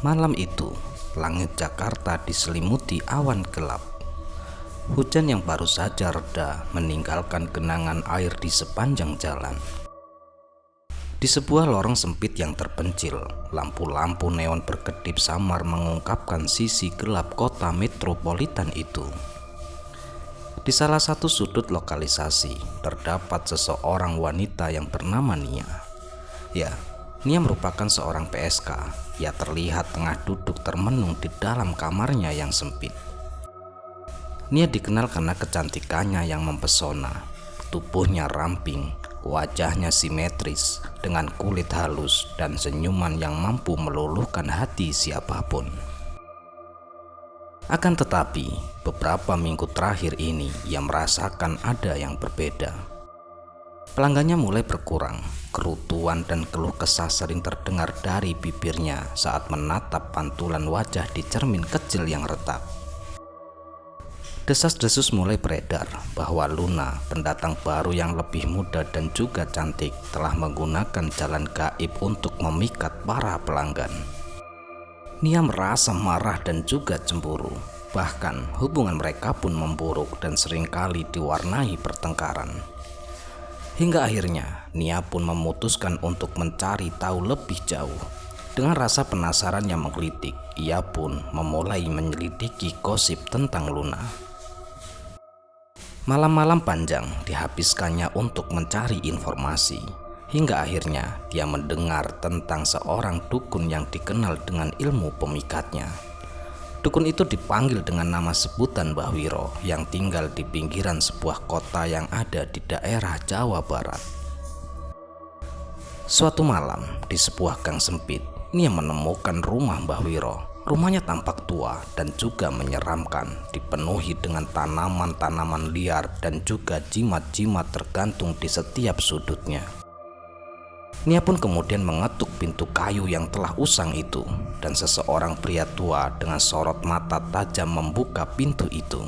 Malam itu, langit Jakarta diselimuti awan gelap. Hujan yang baru saja reda meninggalkan genangan air di sepanjang jalan. Di sebuah lorong sempit yang terpencil, lampu-lampu neon berkedip samar mengungkapkan sisi gelap kota metropolitan itu. Di salah satu sudut lokalisasi, terdapat seseorang wanita yang bernama Nia. Ya, Nia merupakan seorang PSK. Ia terlihat tengah duduk termenung di dalam kamarnya yang sempit. Nia dikenal karena kecantikannya yang mempesona. Tubuhnya ramping, wajahnya simetris dengan kulit halus dan senyuman yang mampu meluluhkan hati siapapun. Akan tetapi, beberapa minggu terakhir ini ia merasakan ada yang berbeda. Pelanggannya mulai berkurang, kerutuan dan keluh kesah sering terdengar dari bibirnya saat menatap pantulan wajah di cermin kecil yang retak. Desas-desus mulai beredar bahwa Luna, pendatang baru yang lebih muda dan juga cantik, telah menggunakan jalan gaib untuk memikat para pelanggan. Nia merasa marah dan juga cemburu. Bahkan hubungan mereka pun memburuk dan seringkali diwarnai pertengkaran. Hingga akhirnya Nia pun memutuskan untuk mencari tahu lebih jauh. Dengan rasa penasaran yang menggelitik, ia pun memulai menyelidiki gosip tentang Luna. Malam-malam panjang dihabiskannya untuk mencari informasi. Hingga akhirnya dia mendengar tentang seorang dukun yang dikenal dengan ilmu pemikatnya. Dukun itu dipanggil dengan nama sebutan Mbah Wiro yang tinggal di pinggiran sebuah kota yang ada di daerah Jawa Barat. Suatu malam di sebuah gang sempit, Nia menemukan rumah Mbah Wiro. Rumahnya tampak tua dan juga menyeramkan, dipenuhi dengan tanaman-tanaman liar dan juga jimat-jimat tergantung di setiap sudutnya. Nia pun kemudian mengetuk pintu kayu yang telah usang itu, dan seseorang pria tua dengan sorot mata tajam membuka pintu itu.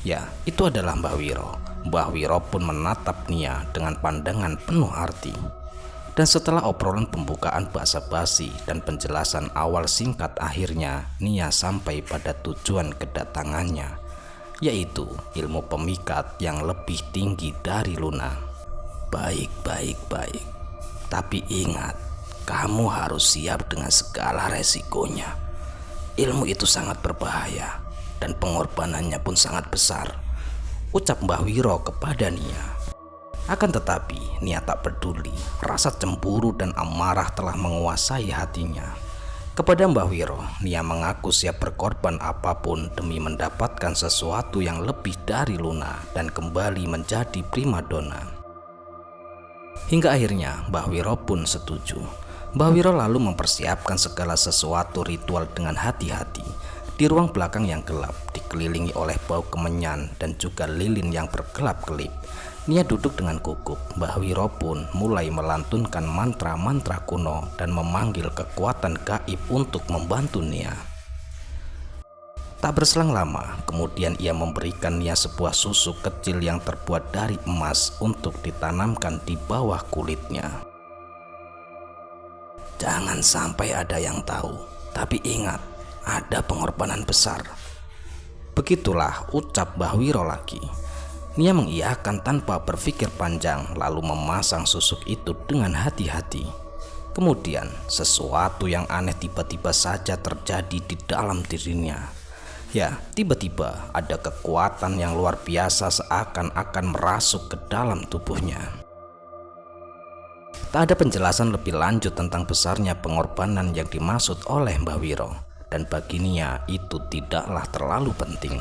Ya, itu adalah Mbah Wiro. Mbah Wiro pun menatap Nia dengan pandangan penuh arti. Dan setelah obrolan pembukaan basa-basi dan penjelasan awal singkat, akhirnya Nia sampai pada tujuan kedatangannya, yaitu ilmu pemikat yang lebih tinggi dari Luna. Baik. Tapi ingat, kamu harus siap dengan segala resikonya. Ilmu itu sangat berbahaya dan pengorbanannya pun sangat besar, ucap Mbah Wiro kepada Nia. Akan tetapi Nia tak peduli, rasa cemburu dan amarah telah menguasai hatinya. Kepada Mbah Wiro, Nia mengaku siap berkorban apapun demi mendapatkan sesuatu yang lebih dari Luna dan kembali menjadi primadona. Hingga akhirnya Mbah Wiro pun setuju. Mbah Wiro lalu mempersiapkan segala sesuatu ritual dengan hati-hati. Di ruang belakang yang gelap, dikelilingi oleh bau kemenyan dan juga lilin yang berkelap-kelip, Nia duduk dengan gugup. Mbah Wiro pun mulai melantunkan mantra-mantra kuno dan memanggil kekuatan gaib untuk membantu Nia. Tak berselang lama, kemudian ia memberikan Nia sebuah susuk kecil yang terbuat dari emas untuk ditanamkan di bawah kulitnya. Jangan sampai ada yang tahu, tapi ingat, ada pengorbanan besar. Begitulah ucap Mbah Wiro lagi. Nia mengiyakan tanpa berpikir panjang, lalu memasang susuk itu dengan hati-hati. Kemudian sesuatu yang aneh tiba-tiba saja terjadi di dalam dirinya. Ya, tiba-tiba ada kekuatan yang luar biasa seakan-akan merasuk ke dalam tubuhnya. Tak ada penjelasan lebih lanjut tentang besarnya pengorbanan yang dimaksud oleh Mbah Wiro, dan bagi Nia itu tidaklah terlalu penting.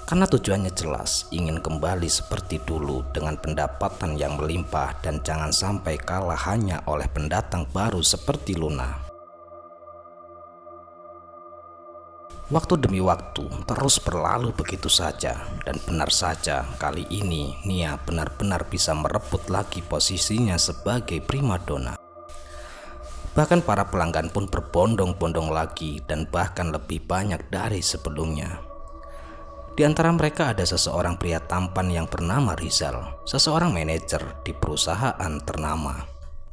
Karena tujuannya jelas, ingin kembali seperti dulu dengan pendapatan yang melimpah dan jangan sampai kalah hanya oleh pendatang baru seperti Luna. Waktu demi waktu terus berlalu begitu saja, dan benar saja kali ini Nia benar-benar bisa merebut lagi posisinya sebagai primadona. Bahkan para pelanggan pun berbondong-bondong lagi dan bahkan lebih banyak dari sebelumnya. Di antara mereka ada seseorang pria tampan yang bernama Rizal, seseorang manajer di perusahaan ternama.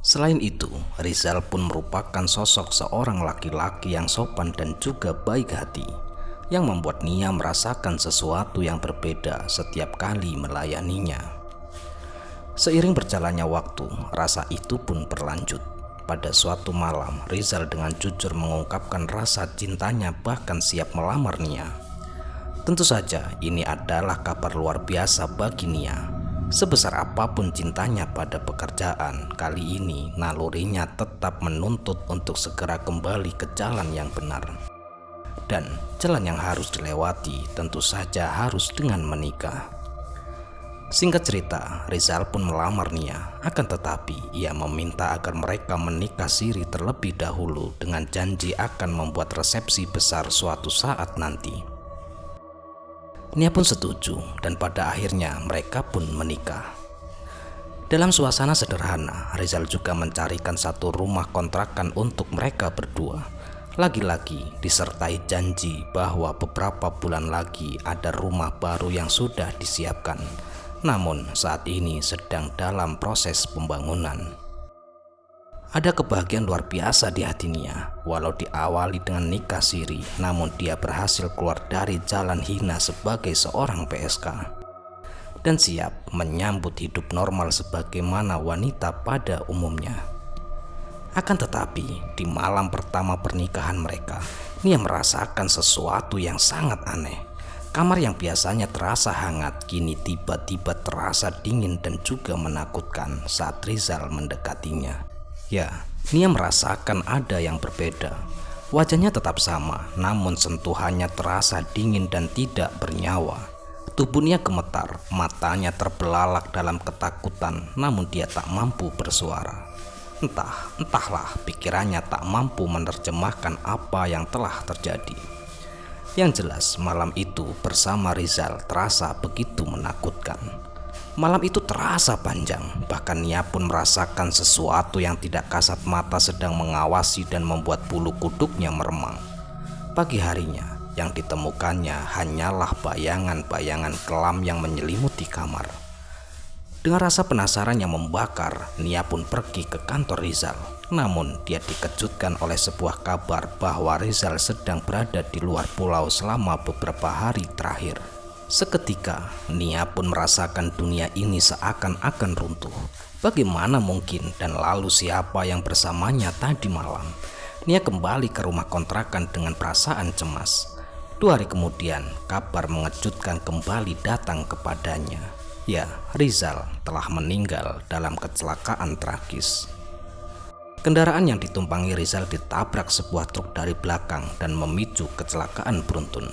Selain itu, Rizal pun merupakan sosok seorang laki-laki yang sopan dan juga baik hati, yang membuat Nia merasakan sesuatu yang berbeda setiap kali melayaninya. Seiring berjalannya waktu, rasa itu pun berlanjut. Pada suatu malam, Rizal dengan jujur mengungkapkan rasa cintanya, bahkan siap melamar Nia. Tentu saja ini adalah kabar luar biasa bagi Nia. Sebesar apapun cintanya pada pekerjaan, kali ini nalurinya tetap menuntut untuk segera kembali ke jalan yang benar. Dan jalan yang harus dilewati tentu saja harus dengan menikah. Singkat cerita, Rizal pun melamar Nia, akan tetapi ia meminta agar mereka menikah siri terlebih dahulu dengan janji akan membuat resepsi besar suatu saat nanti. Nia pun setuju dan pada akhirnya mereka pun menikah. Dalam suasana sederhana, Rizal juga mencarikan satu rumah kontrakan untuk mereka berdua. Lagi-lagi disertai janji bahwa beberapa bulan lagi ada rumah baru yang sudah disiapkan. Namun saat ini sedang dalam proses pembangunan. Ada kebahagiaan luar biasa di hati Nia. Walau diawali dengan nikah siri, namun dia berhasil keluar dari jalan hina sebagai seorang PSK dan siap menyambut hidup normal sebagaimana wanita pada umumnya. Akan tetapi, di malam pertama pernikahan mereka, Nia merasakan sesuatu yang sangat aneh. Kamar yang biasanya terasa hangat, kini tiba-tiba terasa dingin dan juga menakutkan saat Rizal mendekatinya. Ya, Nia merasakan ada yang berbeda. Wajahnya tetap sama, namun sentuhannya terasa dingin dan tidak bernyawa. Tubuhnya gemetar, matanya terbelalak dalam ketakutan, namun dia tak mampu bersuara. Entahlah pikirannya tak mampu menerjemahkan apa yang telah terjadi. Yang jelas malam itu bersama Rizal terasa begitu menakutkan. Malam itu terasa panjang, bahkan Nia pun merasakan sesuatu yang tidak kasat mata sedang mengawasi dan membuat bulu kuduknya meremang. Pagi harinya, yang ditemukannya hanyalah bayangan-bayangan kelam yang menyelimuti kamar. Dengan rasa penasaran yang membakar, Nia pun pergi ke kantor Rizal. Namun dia dikejutkan oleh sebuah kabar bahwa Rizal sedang berada di luar pulau selama beberapa hari terakhir. Seketika, Nia pun merasakan dunia ini seakan-akan runtuh. Bagaimana mungkin dan lalu siapa yang bersamanya tadi malam? Nia kembali ke rumah kontrakan dengan perasaan cemas. 2 hari kemudian, kabar mengejutkan kembali datang kepadanya. Ya, Rizal telah meninggal dalam kecelakaan tragis. Kendaraan yang ditumpangi Rizal ditabrak sebuah truk dari belakang dan memicu kecelakaan beruntun.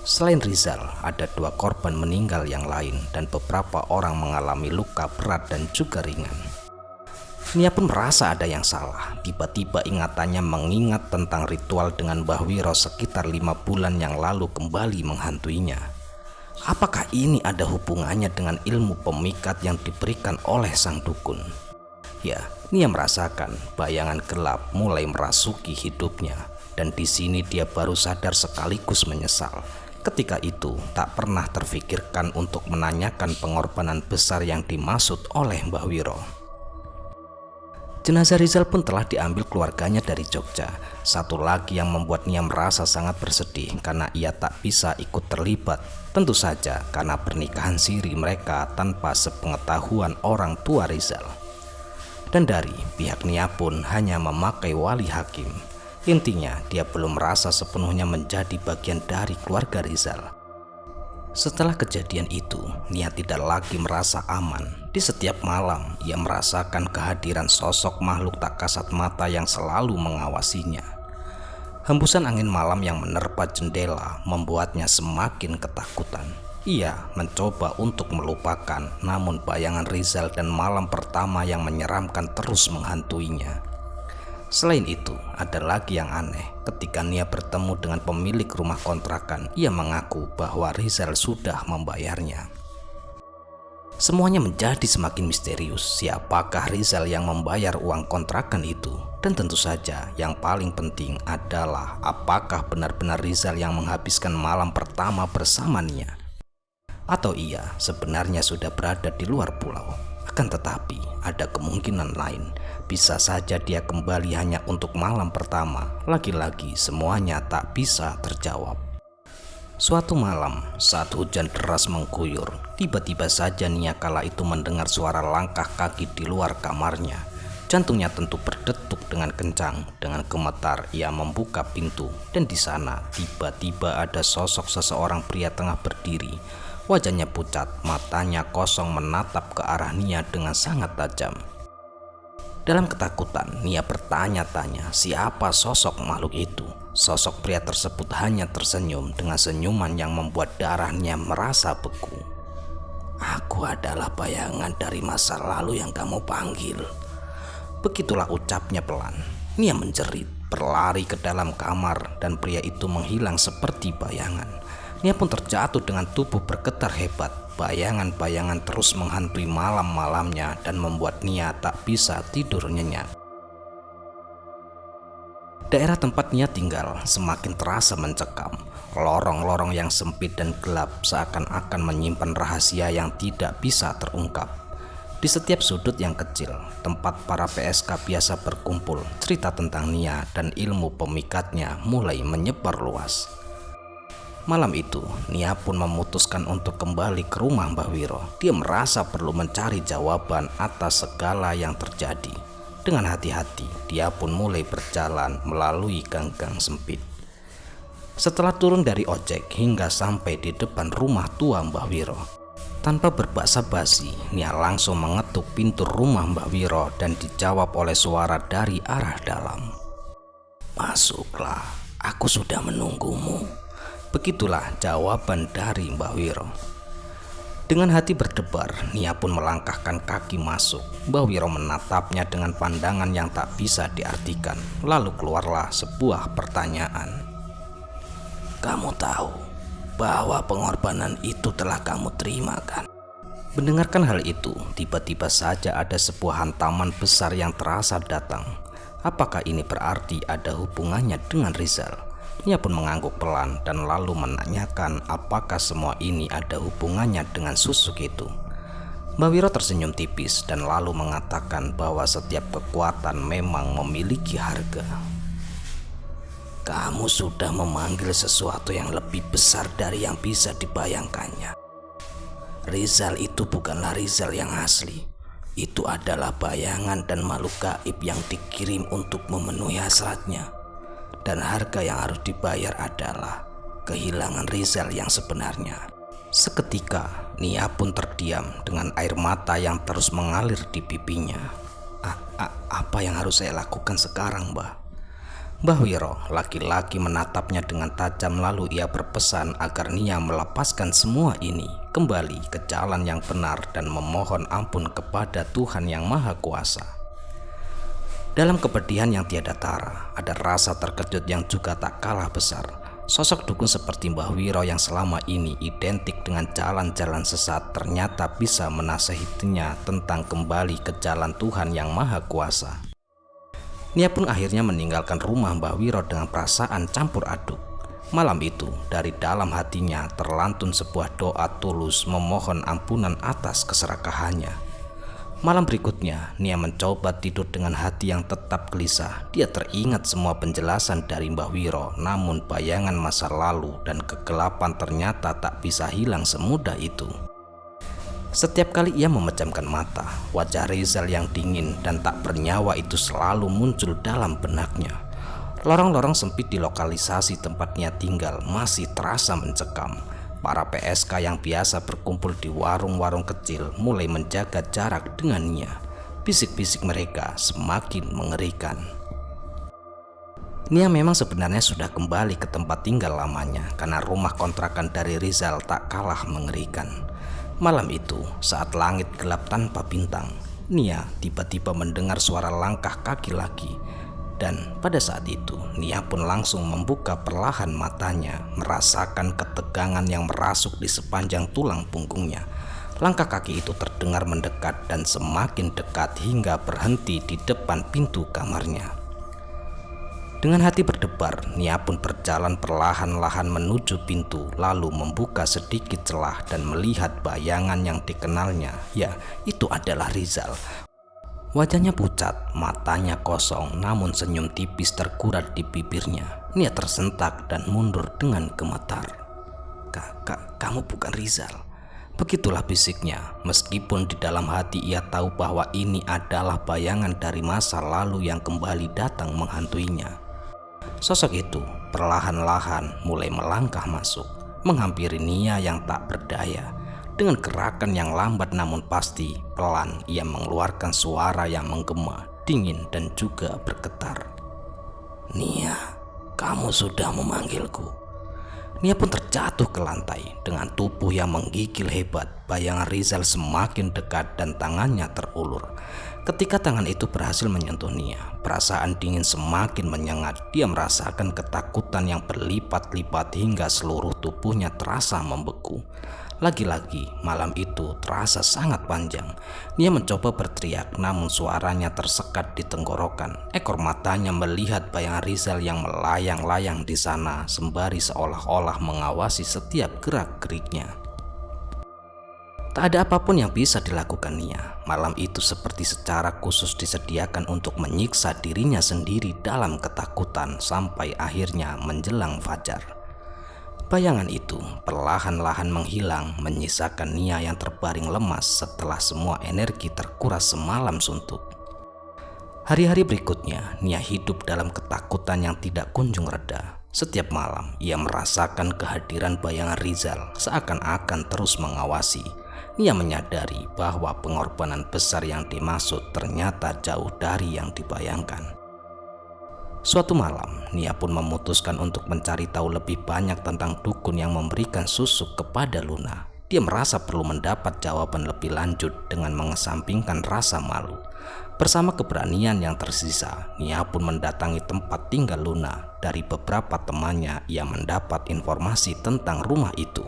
Selain Rizal, ada 2 korban meninggal yang lain dan beberapa orang mengalami luka berat dan juga ringan. Nia pun merasa ada yang salah. Tiba-tiba ingatannya mengingat tentang ritual dengan Mbah Wiro sekitar 5 bulan yang lalu kembali menghantuinya. Apakah ini ada hubungannya dengan ilmu pemikat yang diberikan oleh sang dukun? Ya, Nia merasakan bayangan gelap mulai merasuki hidupnya dan di sini dia baru sadar sekaligus menyesal. Ketika itu tak pernah terfikirkan untuk menanyakan pengorbanan besar yang dimaksud oleh Mbah Wiro. Jenazah Rizal pun telah diambil keluarganya dari Jogja. Satu lagi yang membuat Nia merasa sangat bersedih karena ia tak bisa ikut terlibat. Tentu saja karena pernikahan siri mereka tanpa sepengetahuan orang tua Rizal. Dan dari pihak Nia pun hanya memakai wali hakim. Intinya dia belum merasa sepenuhnya menjadi bagian dari keluarga Rizal. Setelah kejadian itu, Nia tidak lagi merasa aman. Di setiap malam, ia merasakan kehadiran sosok makhluk tak kasat mata yang selalu mengawasinya. Hembusan angin malam yang menerpa jendela membuatnya semakin ketakutan. Ia mencoba untuk melupakan, namun bayangan Rizal dan malam pertama yang menyeramkan terus menghantuinya. Selain itu, ada lagi yang aneh. Ketika Nia bertemu dengan pemilik rumah kontrakan, ia mengaku bahwa Rizal sudah membayarnya. Semuanya menjadi semakin misterius. Siapakah Rizal yang membayar uang kontrakan itu? Dan tentu saja yang paling penting adalah apakah benar-benar Rizal yang menghabiskan malam pertama bersama Nia? Atau ia sebenarnya sudah berada di luar pulau? Akan tetapi ada kemungkinan lain, bisa saja dia kembali hanya untuk malam pertama. Lagi-lagi semuanya tak bisa terjawab. Suatu malam saat hujan deras mengguyur, tiba-tiba saja Nia kala itu mendengar suara langkah kaki di luar kamarnya. Jantungnya tentu berdetuk dengan kencang. Dengan gemetar ia membuka pintu, dan di sana tiba-tiba ada sosok seseorang pria tengah berdiri. Wajahnya pucat, matanya kosong menatap ke arah Nia dengan sangat tajam. Dalam ketakutan, Nia bertanya-tanya siapa sosok makhluk itu. Sosok pria tersebut hanya tersenyum dengan senyuman yang membuat darahnya merasa beku. "Aku adalah bayangan dari masa lalu yang kamu panggil." Begitulah ucapnya pelan. Nia menjerit, berlari ke dalam kamar, dan pria itu menghilang seperti bayangan. Nia pun terjatuh dengan tubuh bergetar hebat. Bayangan-bayangan terus menghantui malam-malamnya dan membuat Nia tak bisa tidur nyenyak. Daerah tempat Nia tinggal semakin terasa mencekam. Lorong-lorong yang sempit dan gelap seakan-akan menyimpan rahasia yang tidak bisa terungkap. Di setiap sudut yang kecil, tempat para PSK biasa berkumpul, cerita tentang Nia dan ilmu pemikatnya mulai menyebar luas. Malam itu, Nia pun memutuskan untuk kembali ke rumah Mbah Wiro. Dia merasa perlu mencari jawaban atas segala yang terjadi. Dengan hati-hati, dia pun mulai berjalan melalui gang-gang sempit. Setelah turun dari ojek hingga sampai di depan rumah tua Mbah Wiro, tanpa berbasa-basi, Nia langsung mengetuk pintu rumah Mbah Wiro dan dijawab oleh suara dari arah dalam. "Masuklah, aku sudah menunggumu." Begitulah jawaban dari Mbah Wiro. Dengan hati berdebar, Nia pun melangkahkan kaki masuk. Mbah Wiro menatapnya dengan pandangan yang tak bisa diartikan. Lalu keluarlah sebuah pertanyaan. "Kamu tahu bahwa pengorbanan itu telah kamu terima, kan?" Mendengarkan hal itu, tiba-tiba saja ada sebuah hantaman besar yang terasa datang. Apakah ini berarti ada hubungannya dengan Rizal? Nia pun mengangguk pelan dan lalu menanyakan apakah semua ini ada hubungannya dengan susuk itu. Mbah Wiro tersenyum tipis dan lalu mengatakan bahwa setiap kekuatan memang memiliki harga. "Kamu sudah memanggil sesuatu yang lebih besar dari yang bisa dibayangkannya. Rizal itu bukanlah Rizal yang asli. Itu adalah bayangan dan makhluk gaib yang dikirim untuk memenuhi hasratnya. Dan harga yang harus dibayar adalah kehilangan Rizal yang sebenarnya." Seketika Nia pun terdiam dengan air mata yang terus mengalir di pipinya. Apa yang harus saya lakukan sekarang, Mbah?" Mbah Wiro laki-laki menatapnya dengan tajam, lalu ia berpesan agar Nia melepaskan semua ini, kembali ke jalan yang benar dan memohon ampun kepada Tuhan yang Maha Kuasa. Dalam kepedihan yang tiada tara, ada rasa terkejut yang juga tak kalah besar. Sosok dukun seperti Mbah Wiro yang selama ini identik dengan jalan-jalan sesat ternyata bisa menasihatinya tentang kembali ke jalan Tuhan yang Maha Kuasa. Nia pun akhirnya meninggalkan rumah Mbah Wiro dengan perasaan campur aduk. Malam itu, dari dalam hatinya terlantun sebuah doa tulus memohon ampunan atas keserakahannya. Malam berikutnya, Nia mencoba tidur dengan hati yang tetap gelisah. Dia teringat semua penjelasan dari Mbah Wiro, namun bayangan masa lalu dan kegelapan ternyata tak bisa hilang semudah itu. Setiap kali ia memejamkan mata, wajah Rizal yang dingin dan tak bernyawa itu selalu muncul dalam benaknya. Lorong-lorong sempit di lokalisasi tempatnya tinggal masih terasa mencekam. Para PSK yang biasa berkumpul di warung-warung kecil mulai menjaga jarak dengan Nia. Bisik-bisik mereka semakin mengerikan. Nia memang sebenarnya sudah kembali ke tempat tinggal lamanya karena rumah kontrakan dari Rizal tak kalah mengerikan. Malam itu, saat langit gelap tanpa bintang, Nia tiba-tiba mendengar suara langkah kaki laki. Dan pada saat itu, Nia pun langsung membuka perlahan matanya, merasakan ketegangan yang merasuk di sepanjang tulang punggungnya. Langkah kaki itu terdengar mendekat dan semakin dekat hingga berhenti di depan pintu kamarnya. Dengan hati berdebar, Nia pun berjalan perlahan-lahan menuju pintu, lalu membuka sedikit celah dan melihat bayangan yang dikenalnya. Ya, itu adalah Rizal. Wajahnya pucat, matanya kosong, namun senyum tipis terkurat di bibirnya. Nia tersentak dan mundur dengan gemetar. Kamu bukan Rizal. Begitulah bisiknya, meskipun di dalam hati ia tahu bahwa ini adalah bayangan dari masa lalu yang kembali datang menghantuinya. Sosok itu perlahan-lahan mulai melangkah masuk, menghampiri Nia yang tak berdaya. Dengan gerakan yang lambat namun pasti, pelan ia mengeluarkan suara yang menggema, dingin dan juga bergetar. Nia, kamu sudah memanggilku. Nia pun terjatuh ke lantai dengan tubuh yang menggigil hebat. Bayangan Rizal semakin dekat dan tangannya terulur. Ketika tangan itu berhasil menyentuh Nia, perasaan dingin semakin menyengat. Dia merasakan ketakutan yang berlipat-lipat hingga seluruh tubuhnya terasa membeku. Lagi-lagi malam itu terasa sangat panjang. Nia mencoba berteriak namun suaranya tersekat di tenggorokan. Ekor matanya melihat bayangan Rizal yang melayang-layang di sana sembari seolah-olah mengawasi setiap gerak-geriknya. Tak ada apapun yang bisa dilakukan Nia. Malam itu seperti secara khusus disediakan untuk menyiksa dirinya sendiri dalam ketakutan sampai akhirnya menjelang fajar. Bayangan itu perlahan-lahan menghilang, menyisakan Nia yang terbaring lemas setelah semua energi terkuras semalam suntuk. Hari-hari berikutnya, Nia hidup dalam ketakutan yang tidak kunjung reda. Setiap malam, ia merasakan kehadiran bayangan Rizal seakan-akan terus mengawasi. Nia menyadari bahwa pengorbanan besar yang dimaksud ternyata jauh dari yang dibayangkan. Suatu malam, Nia pun memutuskan untuk mencari tahu lebih banyak tentang dukun yang memberikan susuk kepada Luna. Dia merasa perlu mendapat jawaban lebih lanjut dengan mengesampingkan rasa malu. Bersama keberanian yang tersisa, Nia pun mendatangi tempat tinggal Luna. Dari beberapa temannya, ia mendapat informasi tentang rumah itu.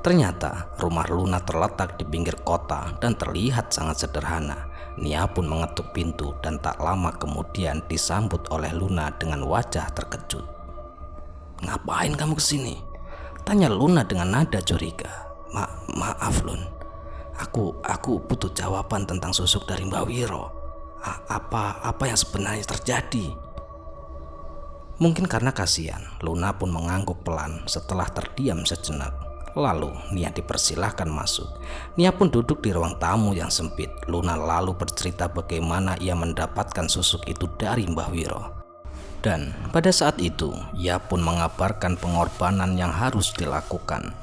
Ternyata rumah Luna terletak di pinggir kota dan terlihat sangat sederhana. Nia pun mengetuk pintu dan tak lama kemudian disambut oleh Luna dengan wajah terkejut. "Ngapain kamu kesini?" tanya Luna dengan nada curiga. Maaf Lun, aku butuh jawaban tentang susuk dari Mbak Wiro. Apa yang sebenarnya terjadi? Mungkin karena kasihan, Luna pun mengangguk pelan setelah terdiam sejenak. Lalu Nia dipersilahkan masuk. Nia pun duduk di ruang tamu yang sempit. Luna lalu bercerita bagaimana ia mendapatkan susuk itu dari Mbah Wiro. Dan pada saat itu ia pun mengabarkan pengorbanan yang harus dilakukan.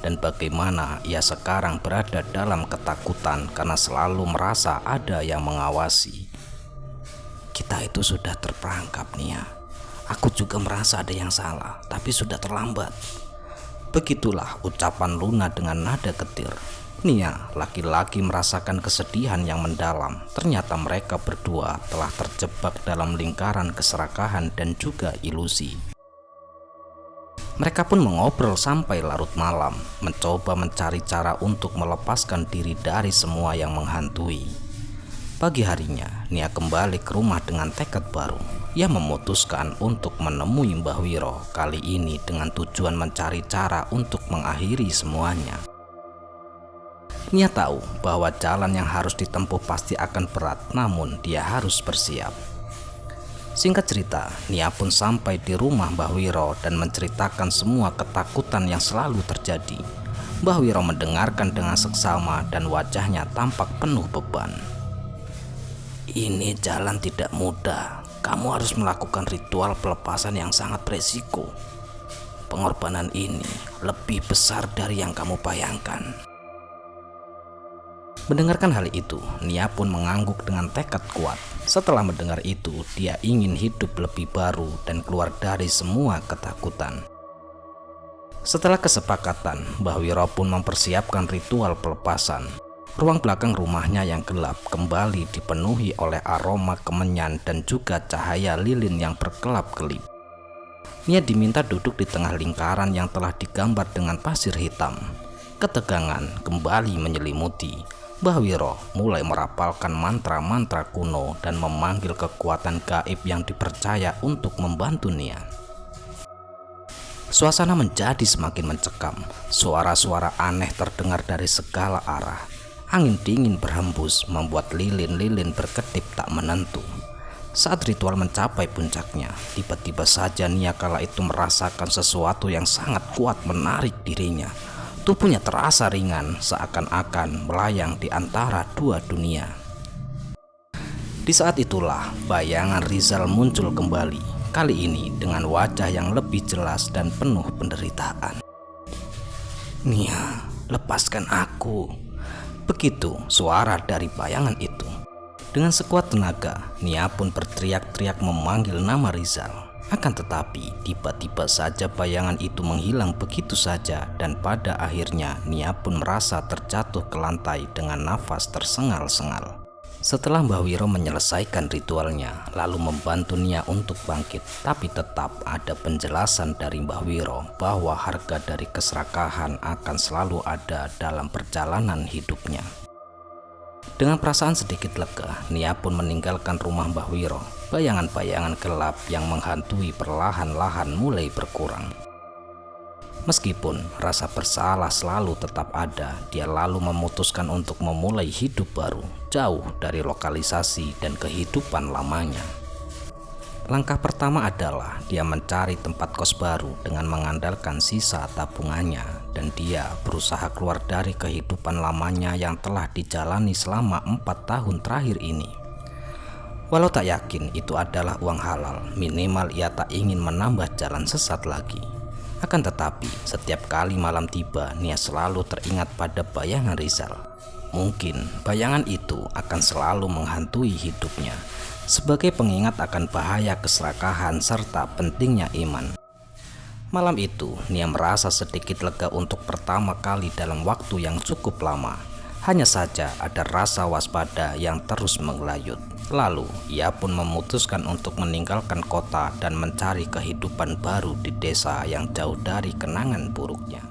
Dan bagaimana ia sekarang berada dalam ketakutan karena selalu merasa ada yang mengawasi. "Kita itu sudah terperangkap Nia. Aku juga merasa ada yang salah, tapi sudah terlambat." Begitulah ucapan Luna dengan nada getir. Nia laki-laki merasakan kesedihan yang mendalam. Ternyata mereka berdua telah terjebak dalam lingkaran keserakahan dan juga ilusi. Mereka pun mengobrol sampai larut malam, mencoba mencari cara untuk melepaskan diri dari semua yang menghantui. Pagi harinya, Nia kembali ke rumah dengan tekad baru. Ia memutuskan untuk menemui Mbah Wiro, kali ini dengan tujuan mencari cara untuk mengakhiri semuanya. Nia tahu bahwa jalan yang harus ditempuh pasti akan berat, namun dia harus bersiap. Singkat cerita, Nia pun sampai di rumah Mbah Wiro dan menceritakan semua ketakutan yang selalu terjadi. Mbah Wiro mendengarkan dengan seksama dan wajahnya tampak penuh beban. "Ini jalan tidak mudah. Kamu harus melakukan ritual pelepasan yang sangat beresiko. Pengorbanan ini lebih besar dari yang kamu bayangkan." Mendengarkan hal itu, Nia pun mengangguk dengan tekad kuat. Setelah mendengar itu, dia ingin hidup lebih baru dan keluar dari semua ketakutan. Setelah kesepakatan, Mbah Wiro pun mempersiapkan ritual pelepasan. Ruang belakang rumahnya yang gelap kembali dipenuhi oleh aroma kemenyan dan juga cahaya lilin yang berkelap-kelip. Nia diminta duduk di tengah lingkaran yang telah digambar dengan pasir hitam. Ketegangan kembali menyelimuti. Mbah Wiro mulai merapalkan mantra-mantra kuno dan memanggil kekuatan gaib yang dipercaya untuk membantu Nia. Suasana menjadi semakin mencekam. Suara-suara aneh terdengar dari segala arah. Angin dingin berhembus membuat lilin-lilin berkedip tak menentu. Saat ritual mencapai puncaknya, tiba-tiba saja Nia kala itu merasakan sesuatu yang sangat kuat menarik dirinya. Tubuhnya terasa ringan, seakan-akan melayang di antara dua dunia. Di saat itulah bayangan Rizal muncul kembali, kali ini dengan wajah yang lebih jelas dan penuh penderitaan. "Nia, lepaskan aku." Begitu suara dari bayangan itu. Dengan sekuat tenaga, Nia pun berteriak-teriak memanggil nama Rizal. Akan tetapi tiba-tiba saja bayangan itu menghilang begitu saja, dan pada akhirnya Nia pun merasa terjatuh ke lantai dengan nafas tersengal-sengal. Setelah Mbah Wiro menyelesaikan ritualnya lalu membantu Nia untuk bangkit, tapi tetap ada penjelasan dari Mbah Wiro bahwa harga dari keserakahan akan selalu ada dalam perjalanan hidupnya. Dengan perasaan sedikit lega, Nia pun meninggalkan rumah Mbah Wiro. Bayangan-bayangan gelap yang menghantui perlahan-lahan mulai berkurang. Meskipun rasa bersalah selalu tetap ada, dia lalu memutuskan untuk memulai hidup baru, jauh dari lokalisasi dan kehidupan lamanya. Langkah pertama adalah dia mencari tempat kos baru dengan mengandalkan sisa tabungannya, dan dia berusaha keluar dari kehidupan lamanya yang telah dijalani selama 4 tahun terakhir ini. Walau tak yakin itu adalah uang halal, minimal ia tak ingin menambah jalan sesat lagi. Akan tetapi setiap kali malam tiba, Nia selalu teringat pada bayangan Rizal. Mungkin bayangan itu akan selalu menghantui hidupnya, sebagai pengingat akan bahaya keserakahan serta pentingnya iman. Malam itu, Nia merasa sedikit lega untuk pertama kali dalam waktu yang cukup lama. Hanya saja ada rasa waspada yang terus menggelayut. Lalu, ia pun memutuskan untuk meninggalkan kota dan mencari kehidupan baru di desa yang jauh dari kenangan buruknya.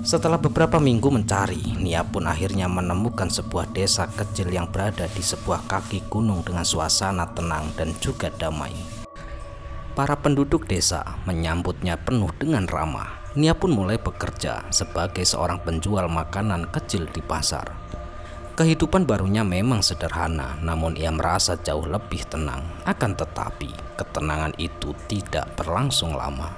Setelah beberapa minggu mencari, Nia pun akhirnya menemukan sebuah desa kecil yang berada di sebuah kaki gunung dengan suasana tenang dan juga damai. Para penduduk desa menyambutnya penuh dengan ramah. Nia pun mulai bekerja sebagai seorang penjual makanan kecil di pasar. Kehidupan barunya memang sederhana, namun ia merasa jauh lebih tenang. Akan tetapi, ketenangan itu tidak berlangsung lama.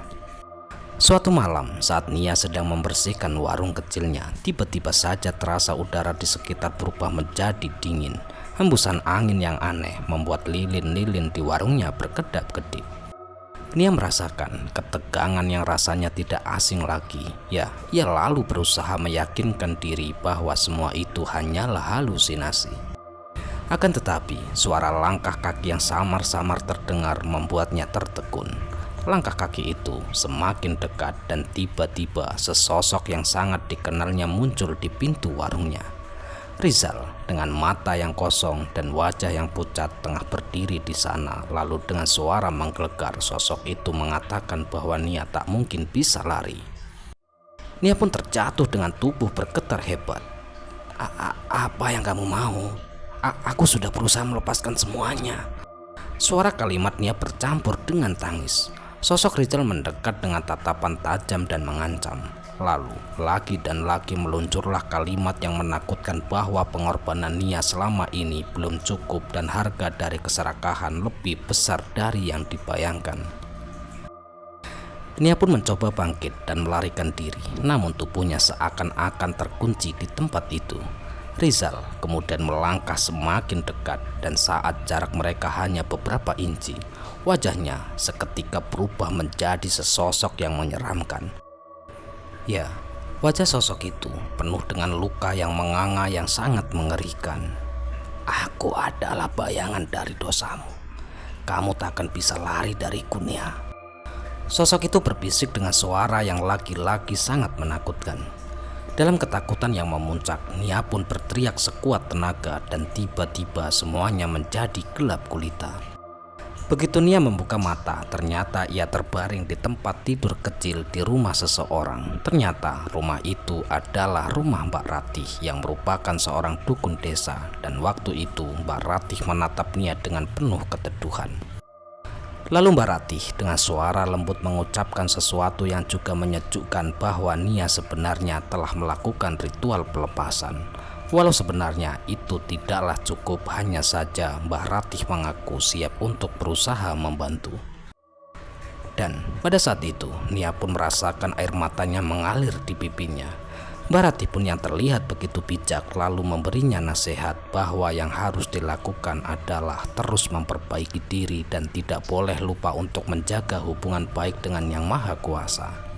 Suatu malam, saat Nia sedang membersihkan warung kecilnya, tiba-tiba saja terasa udara di sekitar berubah menjadi dingin. Hembusan angin yang aneh membuat lilin-lilin di warungnya berkedap-kedip. Nia merasakan ketegangan yang rasanya tidak asing lagi. Ya, ia lalu berusaha meyakinkan diri bahwa semua itu hanyalah halusinasi. Akan tetapi, suara langkah kaki yang samar-samar terdengar membuatnya tertegun. Langkah kaki itu semakin dekat dan tiba-tiba sesosok yang sangat dikenalnya muncul di pintu warungnya. Rizal dengan mata yang kosong dan wajah yang pucat tengah berdiri di sana. Lalu dengan suara menggelegar, sosok itu mengatakan bahwa Nia tak mungkin bisa lari. Nia pun terjatuh dengan tubuh bergetar hebat. Apa yang kamu mau? Aku sudah berusaha melepaskan semuanya." Suara kalimat Nia bercampur dengan tangis. Sosok Rizal mendekat dengan tatapan tajam dan mengancam. Lalu, lagi dan lagi meluncurlah kalimat yang menakutkan bahwa pengorbanan Nia selama ini belum cukup dan harga dari keserakahan lebih besar dari yang dibayangkan. Nia pun mencoba bangkit dan melarikan diri, namun tubuhnya seakan-akan terkunci di tempat itu. Rizal kemudian melangkah semakin dekat, dan saat jarak mereka hanya beberapa inci, wajahnya seketika berubah menjadi sesosok yang menyeramkan. Ya, wajah sosok itu penuh dengan luka yang menganga yang sangat mengerikan. "Aku adalah bayangan dari dosamu. Kamu tak akan bisa lari dariku, Nia." Sosok itu berbisik dengan suara yang lagi-lagi sangat menakutkan. Dalam ketakutan yang memuncak, Nia pun berteriak sekuat tenaga dan tiba-tiba semuanya menjadi gelap gulita. Begitu Nia membuka mata, ternyata ia terbaring di tempat tidur kecil di rumah seseorang. Ternyata rumah itu adalah rumah Mbak Ratih yang merupakan seorang dukun desa. Dan waktu itu Mbak Ratih menatap Nia dengan penuh keteduhan. Lalu Mbak Ratih dengan suara lembut mengucapkan sesuatu yang juga menyejukkan, bahwa Nia sebenarnya telah melakukan ritual pelepasan. Walau sebenarnya itu tidaklah cukup, hanya saja Mbah Ratih mengaku siap untuk berusaha membantu. Dan pada saat itu Nia pun merasakan air matanya mengalir di pipinya. Mbah Ratih pun yang terlihat begitu bijak lalu memberinya nasihat bahwa yang harus dilakukan adalah terus memperbaiki diri dan tidak boleh lupa untuk menjaga hubungan baik dengan Yang Maha Kuasa.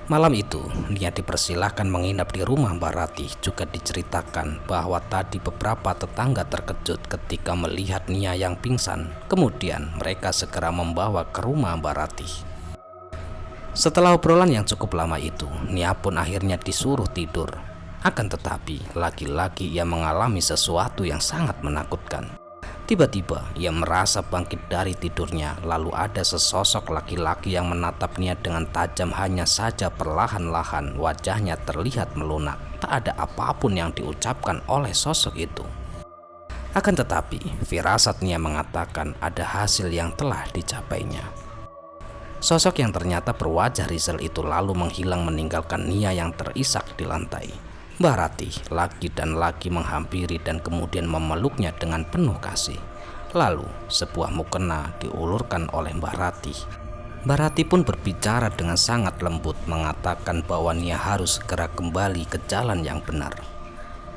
Malam itu Nia dipersilahkan menginap di rumah Mbak Ratih. Juga diceritakan bahwa tadi beberapa tetangga terkejut ketika melihat Nia yang pingsan. Kemudian mereka segera membawa ke rumah Mbak Ratih. Setelah obrolan yang cukup lama itu, Nia pun akhirnya disuruh tidur. Akan tetapi lagi-lagi ia mengalami sesuatu yang sangat menakutkan. Tiba-tiba ia merasa bangkit dari tidurnya, lalu ada sesosok laki-laki yang menatap Nia dengan tajam. Hanya saja perlahan-lahan wajahnya terlihat melunak. Tak ada apapun yang diucapkan oleh sosok itu. Akan tetapi firasat Nia mengatakan ada hasil yang telah dicapainya. Sosok yang ternyata berwajah Rizal itu lalu menghilang meninggalkan Nia yang terisak di lantai. Mbah Ratih lagi dan lagi menghampiri dan kemudian memeluknya dengan penuh kasih. Lalu sebuah mukena diulurkan oleh Mbah Ratih. Mbah Ratih pun berbicara dengan sangat lembut, mengatakan bahwa Nia harus segera kembali ke jalan yang benar.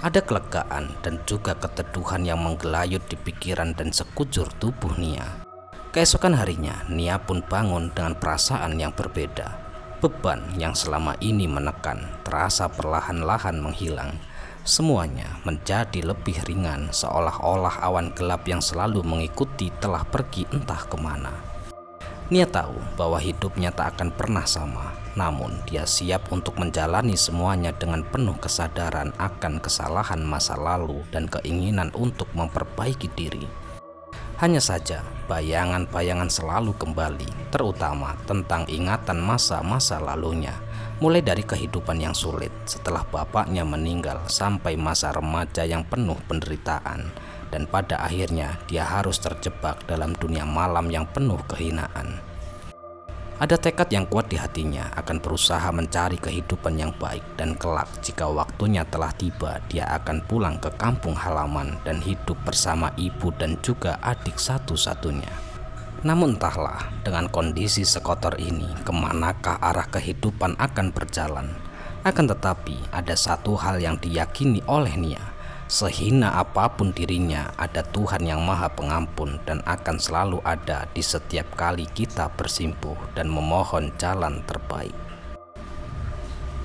Ada kelegaan dan juga keteduhan yang menggelayut di pikiran dan sekujur tubuh Nia. Keesokan harinya Nia pun bangun dengan perasaan yang berbeda. Beban yang selama ini menekan terasa perlahan-lahan menghilang. Semuanya menjadi lebih ringan, seolah-olah awan gelap yang selalu mengikuti telah pergi entah kemana. Nia tahu bahwa hidupnya tak akan pernah sama, namun dia siap untuk menjalani semuanya dengan penuh kesadaran akan kesalahan masa lalu dan keinginan untuk memperbaiki diri. Hanya saja bayangan-bayangan selalu kembali, terutama tentang ingatan masa-masa lalunya, mulai dari kehidupan yang sulit setelah bapaknya meninggal sampai masa remaja yang penuh penderitaan, dan pada akhirnya dia harus terjebak dalam dunia malam yang penuh kehinaan. Ada tekad yang kuat di hatinya akan berusaha mencari kehidupan yang baik, dan kelak jika waktunya telah tiba dia akan pulang ke kampung halaman dan hidup bersama ibu dan juga adik satu-satunya. Namun entahlah dengan kondisi sekotor ini kemanakah arah kehidupan akan berjalan. Akan tetapi ada satu hal yang diyakini oleh Nia. Sehina apapun dirinya, ada Tuhan yang Maha Pengampun dan akan selalu ada di setiap kali kita bersimpuh dan memohon jalan terbaik.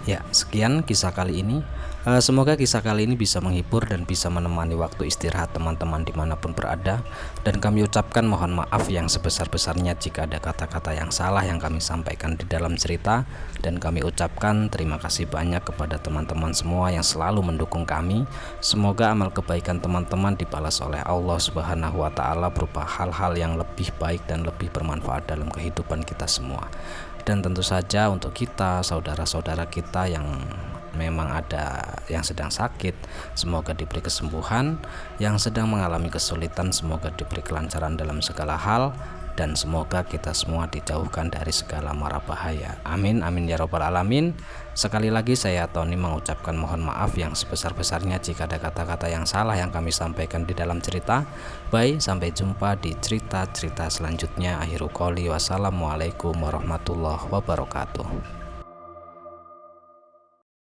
Ya, sekian kisah kali ini. Semoga kisah kali ini bisa menghibur dan bisa menemani waktu istirahat teman-teman dimanapun berada. Dan kami ucapkan mohon maaf yang sebesar-besarnya jika ada kata-kata yang salah yang kami sampaikan di dalam cerita. Dan kami ucapkan terima kasih banyak kepada teman-teman semua yang selalu mendukung kami. Semoga amal kebaikan teman-teman dibalas oleh Allah Subhanahu wa Ta'ala berupa hal-hal yang lebih baik dan lebih bermanfaat dalam kehidupan kita semua. Dan tentu saja untuk kita, saudara-saudara kita yang memang ada yang sedang sakit, semoga diberi kesembuhan. Yang sedang mengalami kesulitan, semoga diberi kelancaran dalam segala hal. Dan semoga kita semua dijauhkan dari segala mara bahaya. Amin, amin ya robbal alamin. Sekali lagi saya Tony mengucapkan mohon maaf yang sebesar-besarnya jika ada kata-kata yang salah yang kami sampaikan di dalam cerita. Baik, sampai jumpa di cerita-cerita selanjutnya. Akhirul qouli wassalamualaikum warahmatullahi wabarakatuh.